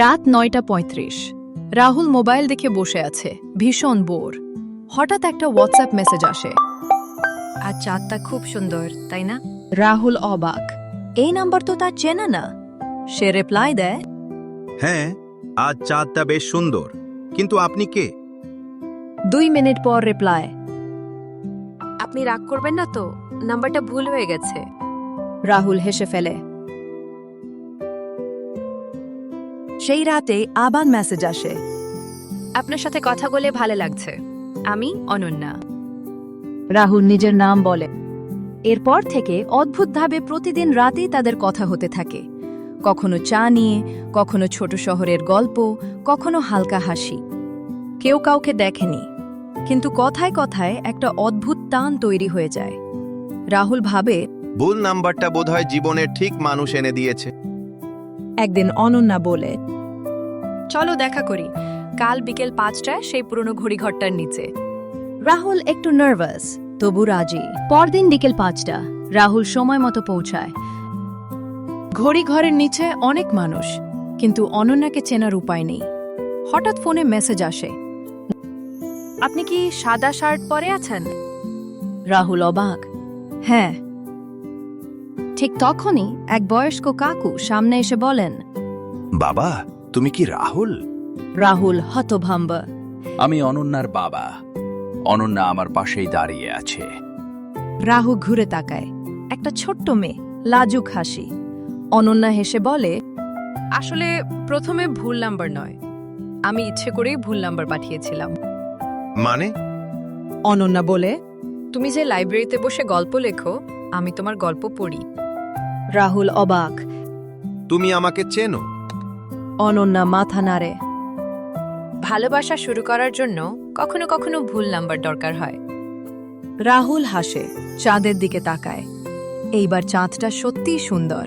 রাত ৯:৩৫। রাহুল মোবাইল দেখে বসে আছে, ভীষণ বোর। হঠাৎ একটা হোয়াটসঅ্যাপ মেসেজ আসে। আর চাঁদটা খুব সুন্দর, তাই না? রাহুল অবাক, এই নাম্বার তো তার চেনা না। সে রিপ্লাই দেয়, হ্যাঁ, আজ চাঁদটা বেশ সুন্দর, কিন্তু আপনি কে? ২ মিনিট পর রিপ্লাই, আপনি রাগ করবেন না তো? নাম্বারটা ভুল হয়ে গেছে। রাহুল হেসে ফেলে। সেই রাতে আবার মেসেজ আসে, আপনার সাথে কথা বলে ভালো লাগছে। আমি অনন্যা। রাহুল নিজের নাম বলে। এরপর থেকে অদ্ভুতভাবে প্রতিদিন রাতেই তাদের কথা হতে থাকে। কখনো চা নিয়ে, কখনো ছোট শহরের গল্প, কখনো হালকা হাসি। কেউ কাউকে দেখেনি, কিন্তু কথায় কথায় একটা অদ্ভুত টান তৈরি হয়ে যায়। রাহুল ভাবে, ভুল নাম্বারটা বোধহয় জীবনের ঠিক মানুষ এনে দিয়েছে। একদিন অনন্যা বলে, চলো দেখা করি, কাল বিকেল ৫টায় সেই পুরনো ঘড়িঘরটার নিচে। রাহুল একটু নার্ভাস, তবু রাজি। পরদিন বিকেল ৫টা, রাহুল সময় মতো পৌঁছায়। ঘড়ি ঘরের নিচে অনেক মানুষ, কিন্তু অনন্যাকে চেনার উপায় নেই। হঠাৎ ফোনে মেসেজ আসে, আপনি কি সাদা শার্ট পরে আছেন? রাহুল অবাক, হ্যাঁ। ঠিক তখনই এক বয়স্ক কাকু সামনে এসে বলেন, বাবা, তুমি কি রাহুল? রাহুল হতভম্ব। আমি অনন্যার বাবা। অনন্যা আমার পাশেই দাঁড়িয়ে আছে। রাহু ঘুরে তাকায়, একটা ছোট্ট মেয়ে, লাজুক হাসি। অনন্যা হেসে বলে, আসলে প্রথমে ভুল নাম্বার নয়, আমি ইচ্ছে করেই ভুল নাম্বার পাঠিয়েছিলাম। মানে? অনন্যা বলে, তুমি যে লাইব্রেরিতে বসে গল্প লেখো, আমি তোমার গল্প পড়ি। রাহুল অবাক। তুমি আমাকে চেনো? অনন্যা মাথা নাড়ে। ভালোবাসা শুরু করার জন্য কখনো কখনো ভুল নাম্বার দরকার হয়। রাহুল হাসে, চাঁদের দিকে তাকায়। এইবার চাঁদটা সত্যিই সুন্দর।